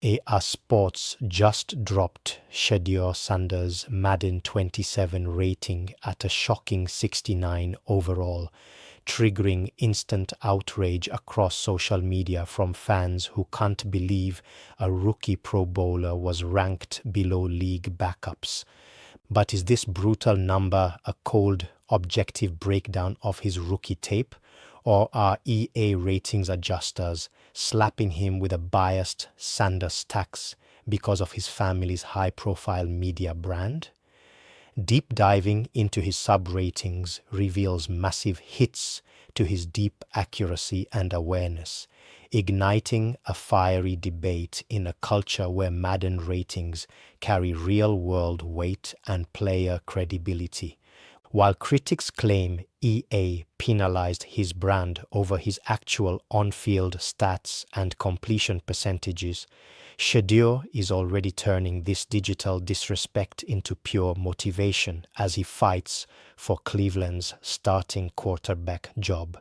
EA Sports just dropped Shedeur Sanders' Madden 27 rating at a shocking 69 overall, triggering instant outrage across social media from fans who can't believe a rookie Pro Bowler was ranked below league backups. But is this brutal number a cold, objective breakdown of his rookie tape? Or are EA ratings adjusters slapping him with a biased Sanders tax because of his family's high-profile media brand? Deep diving into his sub-ratings reveals massive hits to his deep accuracy and awareness, igniting a fiery debate in a culture where Madden ratings carry real-world weight and player credibility. While critics claim EA penalized his brand over his actual on-field stats and completion percentages, Shedeur is already turning this digital disrespect into pure motivation as he fights for Cleveland's starting quarterback job.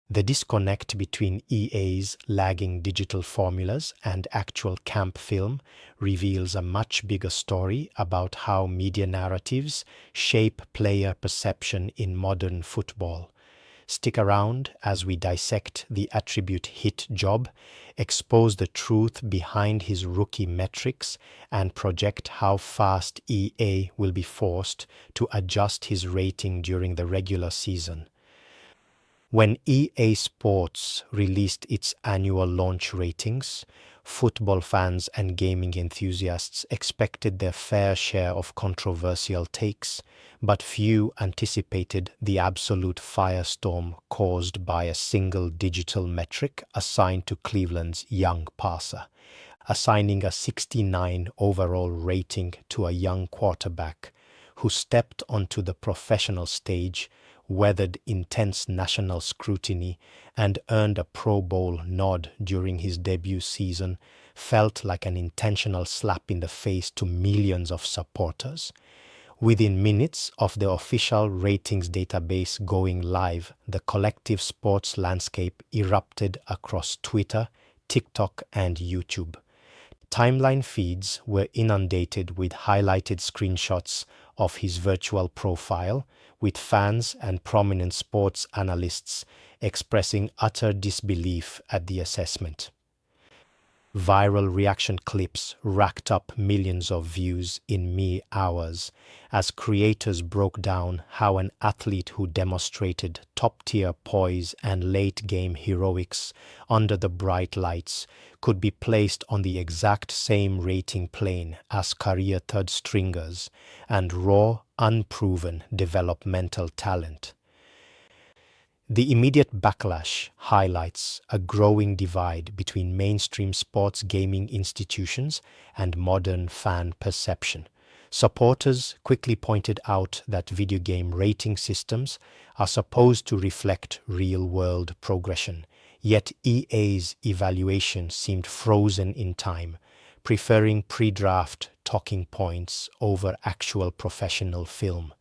The disconnect between EA's lagging digital formulas and actual camp film reveals a much bigger story about how media narratives shape player perception in modern football. Stick around as we dissect the attribute hit job, expose the truth behind his rookie metrics, and project how fast EA will be forced to adjust his rating during the regular season. When EA Sports released its annual launch ratings, football fans and gaming enthusiasts expected their fair share of controversial takes, but few anticipated the absolute firestorm caused by a single digital metric assigned to Cleveland's young passer, assigning a 69 overall rating to a young quarterback who stepped onto the professional stage, weathered intense national scrutiny, and earned a Pro Bowl nod during his debut season, felt like an intentional slap in the face to millions of supporters. Within minutes of the official ratings database going live, the collective sports landscape erupted across Twitter, TikTok, and YouTube. Timeline feeds were inundated with highlighted screenshots of his virtual profile, with fans and prominent sports analysts expressing utter disbelief at the assessment. Viral reaction clips racked up millions of views in mere hours as creators broke down how an athlete who demonstrated top-tier poise and late-game heroics under the bright lights could be placed on the exact same rating plane as career third-stringers and raw, unproven developmental talent. The immediate backlash highlights a growing divide between mainstream sports gaming institutions and modern fan perception. Supporters quickly pointed out that video game rating systems are supposed to reflect real-world progression, yet EA's evaluation seemed frozen in time, preferring pre-draft talking points over actual professional film.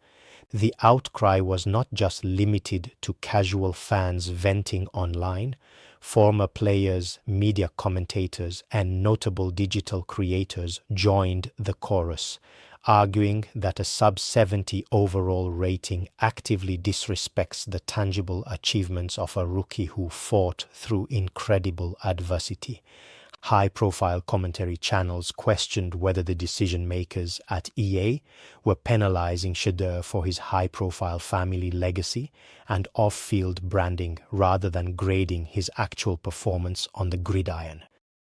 The outcry was not just limited to casual fans venting online. Former players, media commentators, and notable digital creators joined the chorus, arguing that a sub-70 overall rating actively disrespects the tangible achievements of a rookie who fought through incredible adversity. High-profile commentary channels questioned whether the decision-makers at EA were penalizing Shedeur for his high-profile family legacy and off-field branding rather than grading his actual performance on the gridiron.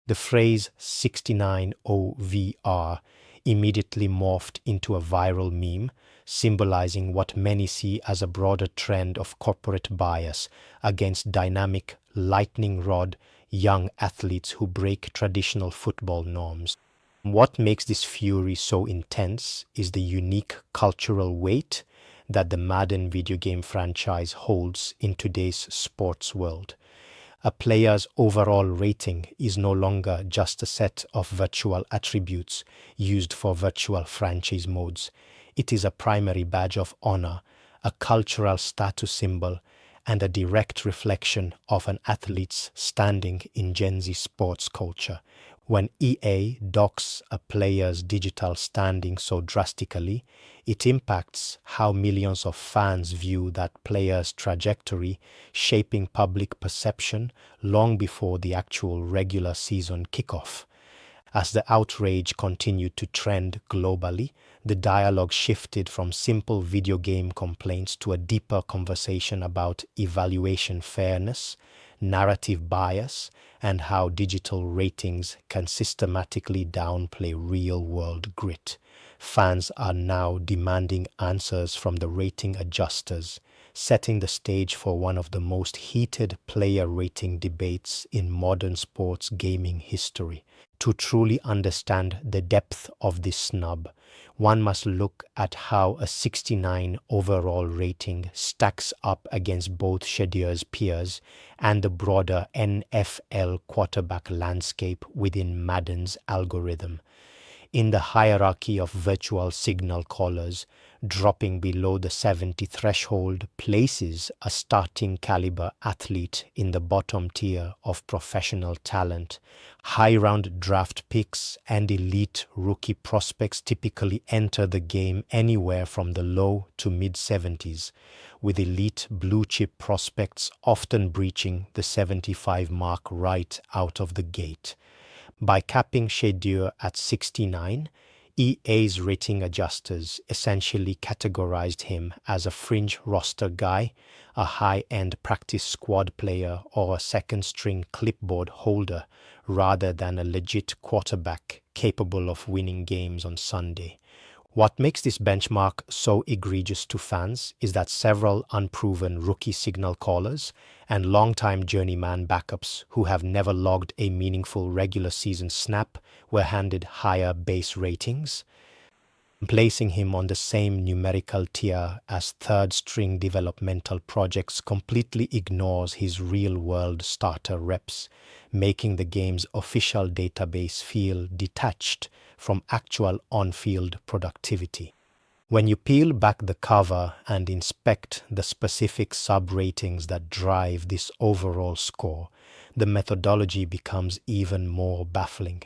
The phrase 69 OVR immediately morphed into a viral meme, symbolizing what many see as a broader trend of corporate bias against dynamic, lightning-rod young athletes who break traditional football norms. What makes this fury so intense is the unique cultural weight that the Madden video game franchise holds in today's sports world. A player's overall rating is no longer just a set of virtual attributes used for virtual franchise modes. It is a primary badge of honor, a cultural status symbol, and a direct reflection of an athlete's standing in Gen Z sports culture, When EA docks a player's digital standing so drastically, it impacts how millions of fans view that player's trajectory, shaping public perception long before the actual regular season kickoff. As the outrage continued to trend globally, the dialogue shifted from simple video game complaints to a deeper conversation about evaluation fairness, narrative bias, and how digital ratings can systematically downplay real-world grit. Fans are now demanding answers from the rating adjusters, setting the stage for one of the most heated player rating debates in modern sports gaming history. To truly understand the depth of this snub, one must look at how a 69 overall rating stacks up against both Shedeur's peers and the broader NFL quarterback landscape within Madden's algorithm. In the hierarchy of virtual signal callers, dropping below the 70 threshold places a starting caliber athlete in the bottom tier of professional talent. High-round draft picks and elite rookie prospects typically enter the game anywhere from the low to mid-70s, with elite blue-chip prospects often breaching the 75 mark right out of the gate. By capping Shedeur at 69, EA's rating adjusters essentially categorized him as a fringe roster guy, a high-end practice squad player, or a second-string clipboard holder, rather than a legit quarterback capable of winning games on Sunday. What makes this benchmark so egregious to fans is that several unproven rookie signal callers and longtime journeyman backups who have never logged a meaningful regular season snap were handed higher base ratings. Placing him on the same numerical tier as third-string developmental projects completely ignores his real-world starter reps, making the game's official database feel detached from actual on-field productivity. When you peel back the cover and inspect the specific sub-ratings that drive this overall score, the methodology becomes even more baffling.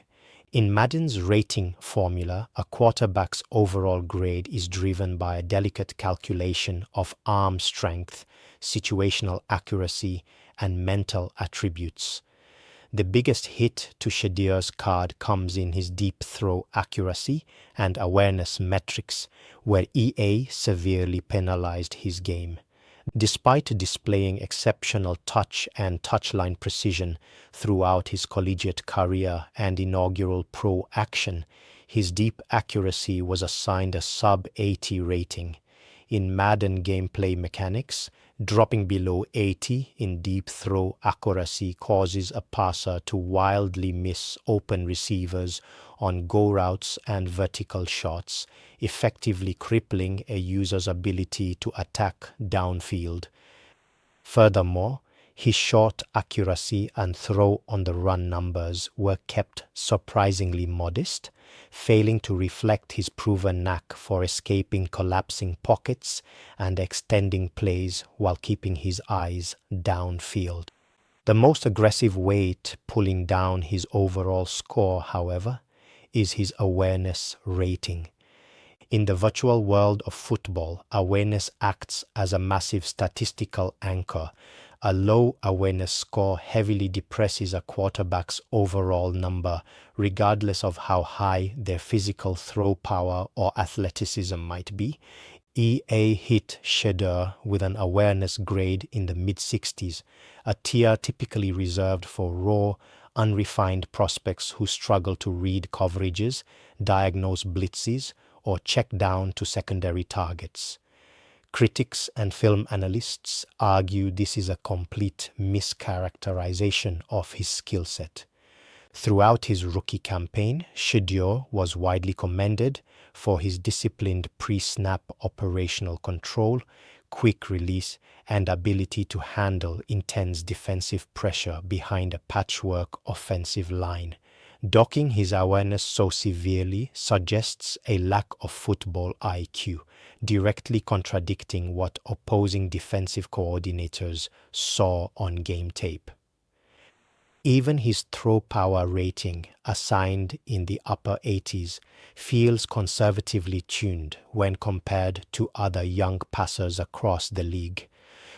In Madden's rating formula, a quarterback's overall grade is driven by a delicate calculation of arm strength, situational accuracy, and mental attributes. The biggest hit to Shedeur's card comes in his deep throw accuracy and awareness metrics, where EA severely penalized his game. Despite displaying exceptional touch and touchline precision throughout his collegiate career and inaugural pro action, his deep accuracy was assigned a sub-80 rating. In Madden gameplay mechanics, dropping below 80 in deep throw accuracy causes a passer to wildly miss open receivers on go routes and vertical shots, effectively crippling a user's ability to attack downfield. Furthermore, his short accuracy and throw on the run numbers were kept surprisingly modest, failing to reflect his proven knack for escaping collapsing pockets and extending plays while keeping his eyes downfield. The most aggressive weight pulling down his overall score, however, is his awareness rating. In the virtual world of football, awareness acts as a massive statistical anchor. A low awareness score heavily depresses a quarterback's overall number, regardless of how high their physical throw power or athleticism might be. EA hit Shedeur with an awareness grade in the mid-60s, a tier typically reserved for raw, unrefined prospects who struggle to read coverages, diagnose blitzes, or check down to secondary targets. Critics and film analysts argue this is a complete mischaracterization of his skill set. Throughout his rookie campaign, Shedeur was widely commended for his disciplined pre-snap operational control, quick release, and ability to handle intense defensive pressure behind a patchwork offensive line. Docking his awareness so severely suggests a lack of football IQ, directly contradicting what opposing defensive coordinators saw on game tape. Even his throw power rating, assigned in the upper 80s, feels conservatively tuned when compared to other young passers across the league.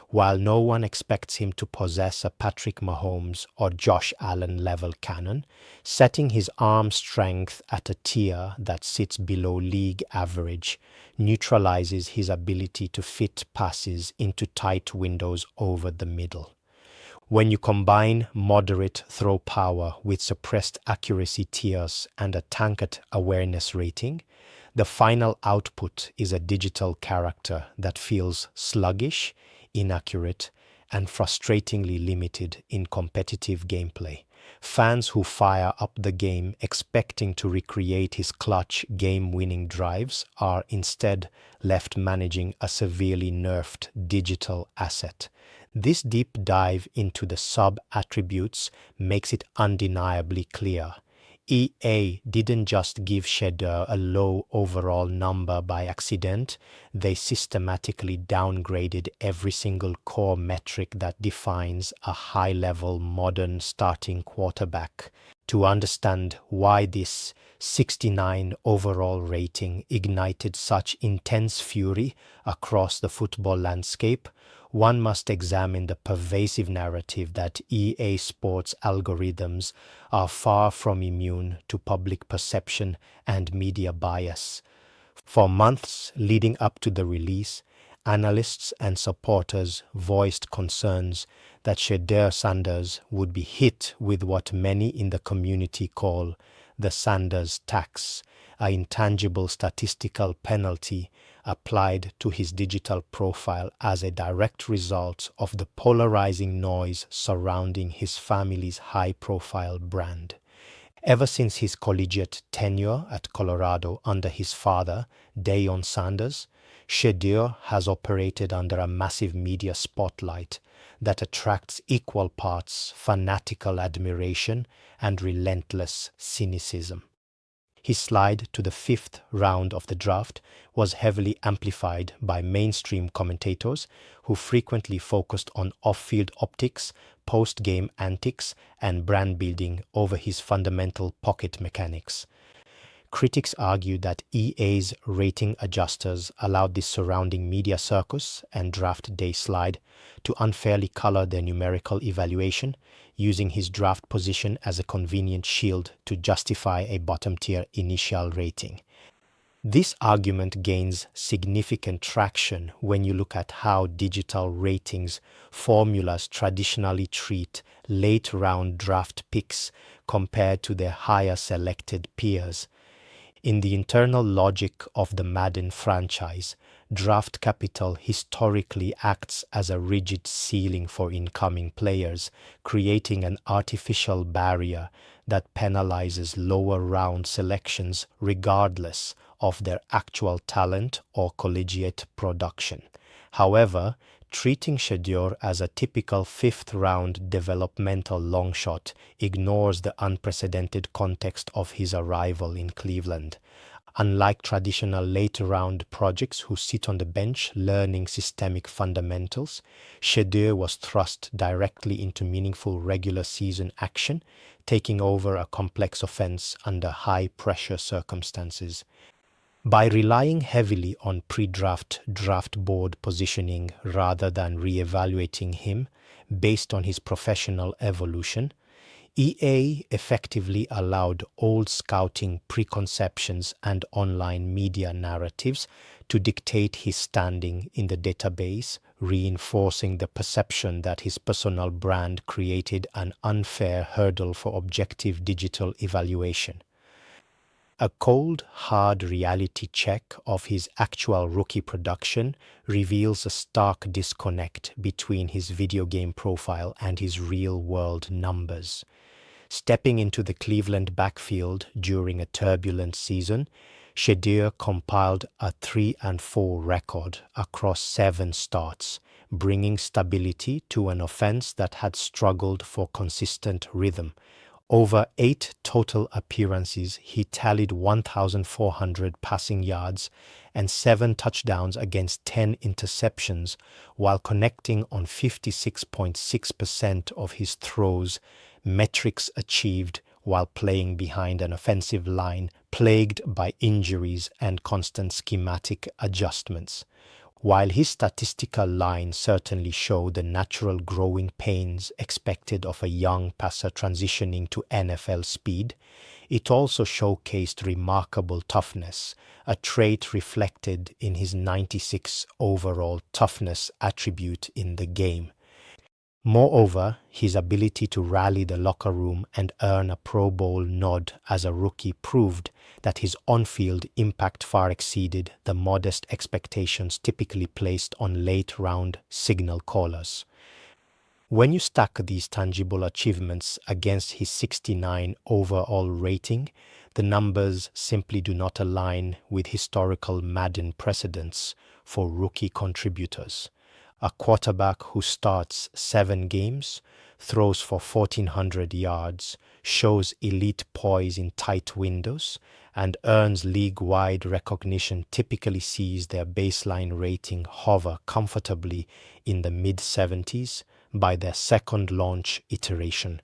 While no one expects him to possess a Patrick Mahomes or Josh Allen level cannon, setting his arm strength at a tier that sits below league average neutralizes his ability to fit passes into tight windows over the middle. When you combine moderate throw power with suppressed accuracy tiers and a tanked awareness rating, the final output is a digital character that feels sluggish, inaccurate, and frustratingly limited in competitive gameplay. Fans who fire up the game expecting to recreate his clutch game-winning drives are instead left managing a severely nerfed digital asset. This deep dive into the sub-attributes makes it undeniably clear. EA didn't just give Shedeur a low overall number by accident, they systematically downgraded every single core metric that defines a high-level modern starting quarterback. To understand why this 69 overall rating ignited such intense fury across the football landscape, one must examine the pervasive narrative that EA Sports algorithms are far from immune to public perception and media bias. For months leading up to the release, analysts and supporters voiced concerns that Shedeur Sanders would be hit with what many in the community call the Sanders tax, an intangible statistical penalty applied to his digital profile as a direct result of the polarizing noise surrounding his family's high-profile brand. Ever since his collegiate tenure at Colorado under his father, Deion Sanders, Shedeur has operated under a massive media spotlight that attracts equal parts fanatical admiration and relentless cynicism. His slide to the fifth round of the draft was heavily amplified by mainstream commentators who frequently focused on off-field optics, post-game antics, and brand building over his fundamental pocket mechanics. Critics argued that EA's rating adjusters allowed the surrounding media circus and draft day slide to unfairly color their numerical evaluation, using his draft position as a convenient shield to justify a bottom-tier initial rating. This argument gains significant traction when you look at how digital ratings formulas traditionally treat late-round draft picks compared to their higher selected peers. In the internal logic of the Madden franchise, draft capital historically acts as a rigid ceiling for incoming players, creating an artificial barrier that penalizes lower round selections regardless of their actual talent or collegiate production. However, treating Shedeur as a typical fifth-round developmental longshot ignores the unprecedented context of his arrival in Cleveland. Unlike traditional later-round projects who sit on the bench learning systemic fundamentals, Shedeur was thrust directly into meaningful regular season action, taking over a complex offense under high-pressure circumstances. By relying heavily on pre-draft draft board positioning rather than re-evaluating him based on his professional evolution, EA effectively allowed old scouting preconceptions and online media narratives to dictate his standing in the database, reinforcing the perception that his personal brand created an unfair hurdle for objective digital evaluation. A cold, hard reality check of his actual rookie production reveals a stark disconnect between his video game profile and his real-world numbers. Stepping into the Cleveland backfield during a turbulent season, Shedeur compiled a 3-4 record across 7 starts, bringing stability to an offense that had struggled for consistent rhythm. Over 8 total appearances, he tallied 1,400 passing yards and 7 touchdowns against 10 interceptions, while connecting on 56.6% of his throws, metrics achieved while playing behind an offensive line plagued by injuries and constant schematic adjustments. While his statistical line certainly showed the natural growing pains expected of a young passer transitioning to NFL speed, it also showcased remarkable toughness, a trait reflected in his 96 overall toughness attribute in the game. Moreover, his ability to rally the locker room and earn a Pro Bowl nod as a rookie proved that his on-field impact far exceeded the modest expectations typically placed on late-round signal callers. When you stack these tangible achievements against his 69 overall rating, the numbers simply do not align with historical Madden precedents for rookie contributors. A quarterback who starts 7 games, throws for 1,400 yards, shows elite poise in tight windows, and earns league-wide recognition typically sees their baseline rating hover comfortably in the mid-70s by their second launch iteration.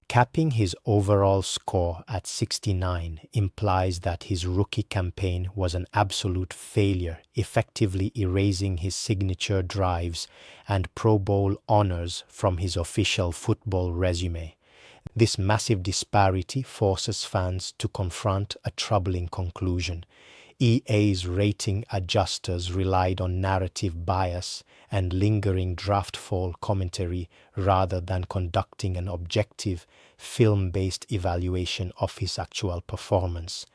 Capping his overall score at 69 implies that his rookie campaign was an absolute failure, effectively erasing his signature drives and Pro Bowl honors from his official football resume. This massive disparity forces fans to confront a troubling conclusion. EA's rating adjusters relied on narrative bias and lingering draft fall commentary rather than conducting an objective, film-based evaluation of his actual performance.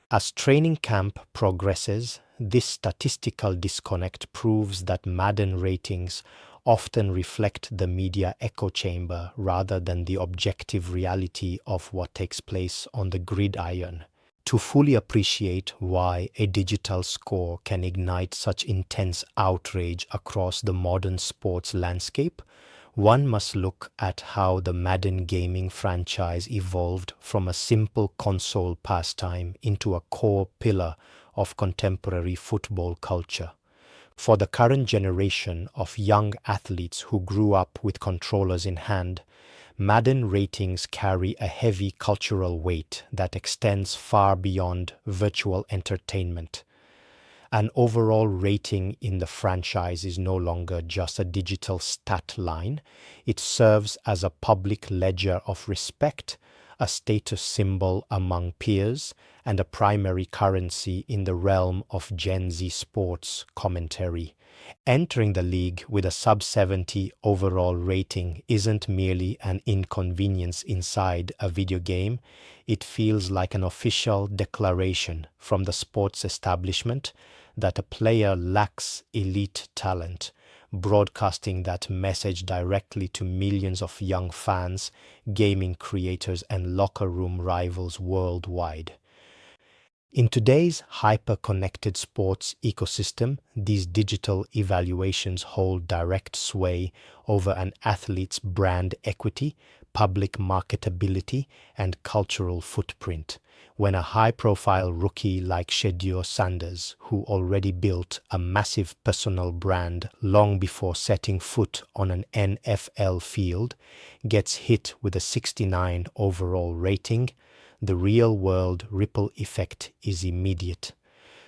As training camp progresses, this statistical disconnect proves that Madden ratings often reflect the media echo chamber rather than the objective reality of what takes place on the gridiron. To fully appreciate why a digital score can ignite such intense outrage across the modern sports landscape, one must look at how the Madden gaming franchise evolved from a simple console pastime into a core pillar of contemporary football culture. For the current generation of young athletes who grew up with controllers in hand, Madden ratings carry a heavy cultural weight that extends far beyond virtual entertainment. An overall rating in the franchise is no longer just a digital stat line. It serves as a public ledger of respect, a status symbol among peers, and a primary currency in the realm of Gen Z sports commentary. Entering the league with a sub-70 overall rating isn't merely an inconvenience inside a video game. It feels like an official declaration from the sports establishment that a player lacks elite talent, broadcasting that message directly to millions of young fans, gaming creators, and locker room rivals worldwide. In today's hyper-connected sports ecosystem, these digital evaluations hold direct sway over an athlete's brand equity, public marketability, and cultural footprint. When a high-profile rookie like Shedeur Sanders, who already built a massive personal brand long before setting foot on an NFL field, gets hit with a 69 overall rating, the real-world ripple effect is immediate.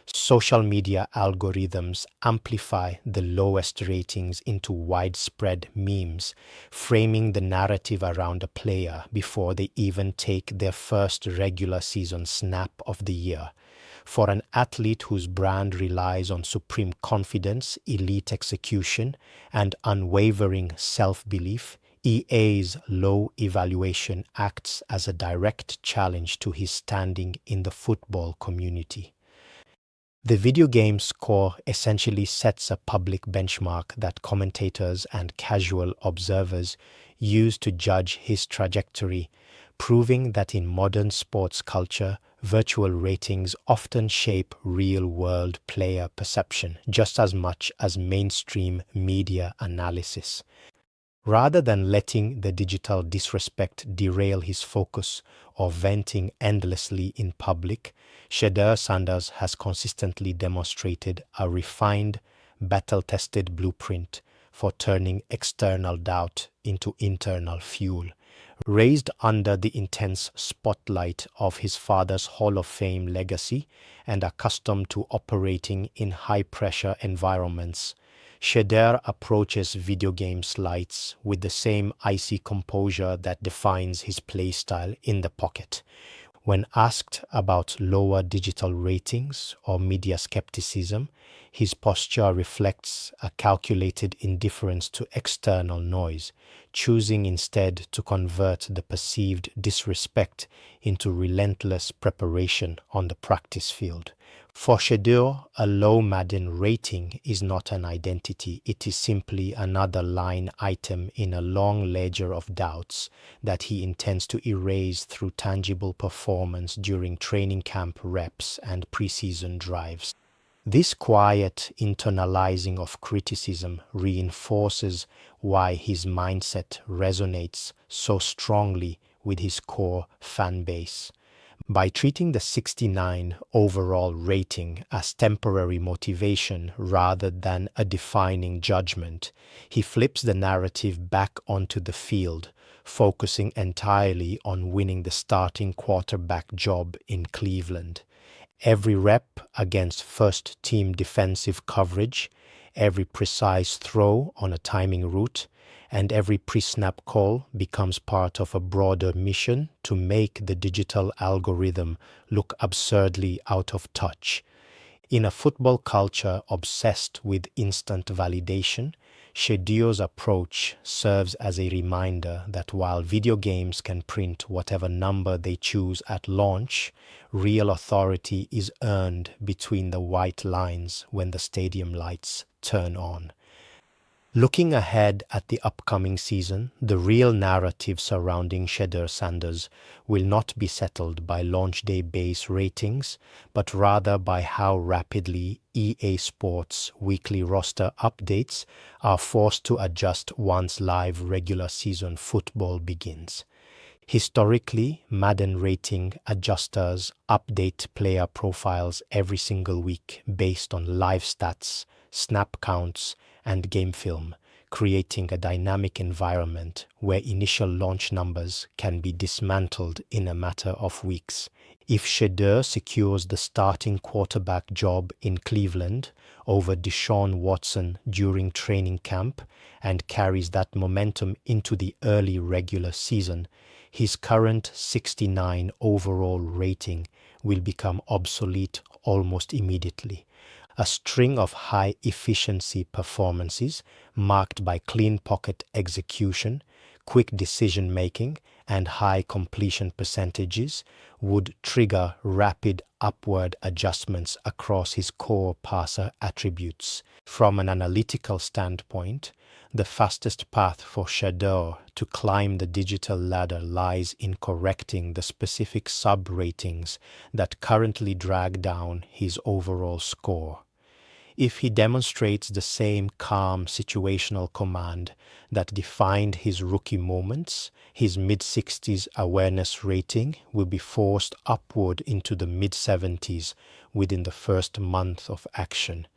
Social media algorithms amplify the lowest ratings into widespread memes, framing the narrative around a player before they even take their first regular season snap of the year. For an athlete whose brand relies on supreme confidence, elite execution, and unwavering self-belief, EA's low evaluation acts as a direct challenge to his standing in the football community. The video game score essentially sets a public benchmark that commentators and casual observers use to judge his trajectory, proving that in modern sports culture, virtual ratings often shape real-world player perception just as much as mainstream media analysis. Rather than letting the digital disrespect derail his focus or venting endlessly in public, Shedeur Sanders has consistently demonstrated a refined, battle-tested blueprint for turning external doubt into internal fuel. Raised under the intense spotlight of his father's Hall of Fame legacy and accustomed to operating in high-pressure environments, Shedeur approaches video game slides with the same icy composure that defines his playstyle in the pocket. When asked about lower digital ratings or media skepticism, his posture reflects a calculated indifference to external noise, choosing instead to convert the perceived disrespect into relentless preparation on the practice field. For Shedeur, a low Madden rating is not an identity. It is simply another line item in a long ledger of doubts that he intends to erase through tangible performance during training camp reps and preseason drives. This quiet internalizing of criticism reinforces why his mindset resonates so strongly with his core fan base. By treating the 69 overall rating as temporary motivation rather than a defining judgment, he flips the narrative back onto the field, focusing entirely on winning the starting quarterback job in Cleveland. Every rep against first-team defensive coverage, every precise throw on a timing route, and every pre-snap call becomes part of a broader mission to make the digital algorithm look absurdly out of touch. In a football culture obsessed with instant validation, Shedeur's approach serves as a reminder that while video games can print whatever number they choose at launch, real authority is earned between the white lines when the stadium lights turn on. Looking ahead at the upcoming season, the real narrative surrounding Shedeur Sanders will not be settled by launch day base ratings, but rather by how rapidly EA Sports' weekly roster updates are forced to adjust once live regular season football begins. Historically, Madden rating adjusters update player profiles every single week based on live stats, snap counts, and game film, creating a dynamic environment where initial launch numbers can be dismantled in a matter of weeks. If Shedeur secures the starting quarterback job in Cleveland over Deshaun Watson during training camp and carries that momentum into the early regular season, his current 69 overall rating will become obsolete almost immediately. A string of high-efficiency performances marked by clean pocket execution, quick decision-making, and high completion percentages would trigger rapid upward adjustments across his core passer attributes. From an analytical standpoint, the fastest path for Shedeur to climb the digital ladder lies in correcting the specific sub-ratings that currently drag down his overall score. If he demonstrates the same calm situational command that defined his rookie moments, his mid-60s awareness rating will be forced upward into the mid-70s within the first month of action.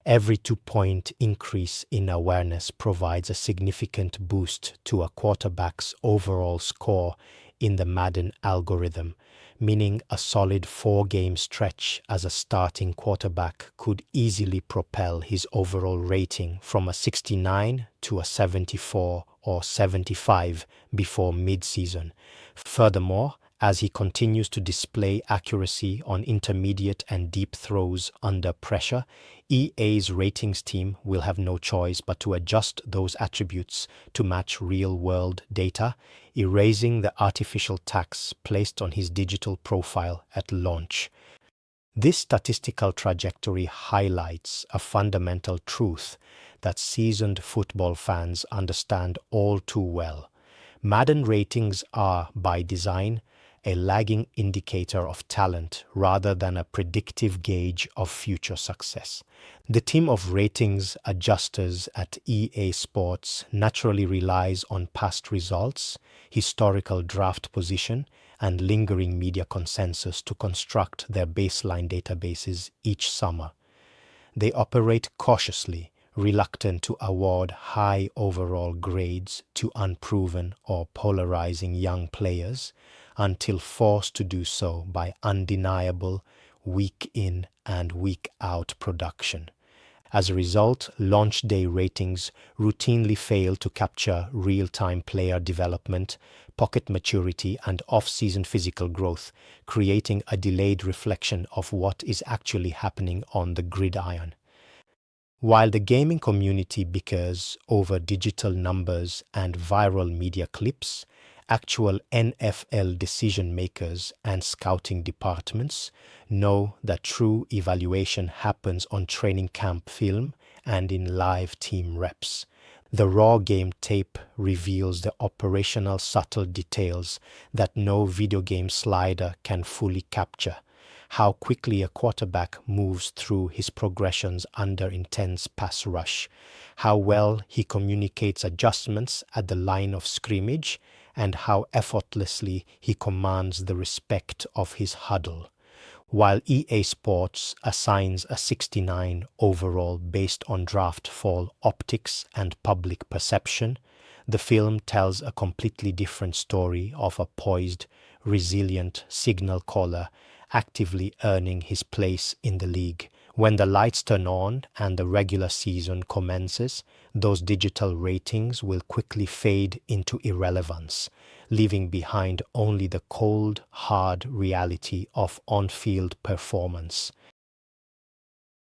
Every 2-point increase in awareness provides a significant boost to a quarterback's overall score in the Madden algorithm, meaning a solid 4-game stretch as a starting quarterback could easily propel his overall rating from a 69 to a 74 or 75 before mid-season. Furthermore, as he continues to display accuracy on intermediate and deep throws under pressure, EA's ratings team will have no choice but to adjust those attributes to match real-world data, erasing the artificial tax placed on his digital profile at launch. This statistical trajectory highlights a fundamental truth that seasoned football fans understand all too well. Madden ratings are, by design, a lagging indicator of talent rather than a predictive gauge of future success. The team of ratings adjusters at EA Sports naturally relies on past results, historical draft position, and lingering media consensus to construct their baseline databases each summer. They operate cautiously, reluctant to award high overall grades to unproven or polarizing young players until forced to do so by undeniable week in and week out production. As a result, launch day ratings routinely fail to capture real-time player development, pocket maturity, and off-season physical growth, creating a delayed reflection of what is actually happening on the gridiron. While the gaming community bickers over digital numbers and viral media clips, actual NFL decision makers and scouting departments know that true evaluation happens on training camp film and in live team reps. The raw game tape reveals the operational subtle details that no video game slider can fully capture. How quickly a quarterback moves through his progressions under intense pass rush, how well he communicates adjustments at the line of scrimmage, and how effortlessly he commands the respect of his huddle. While EA Sports assigns a 69 overall based on draft fall optics and public perception, the film tells a completely different story of a poised, resilient signal caller actively earning his place in the league. When the lights turn on and the regular season commences, those digital ratings will quickly fade into irrelevance, leaving behind only the cold, hard reality of on-field performance.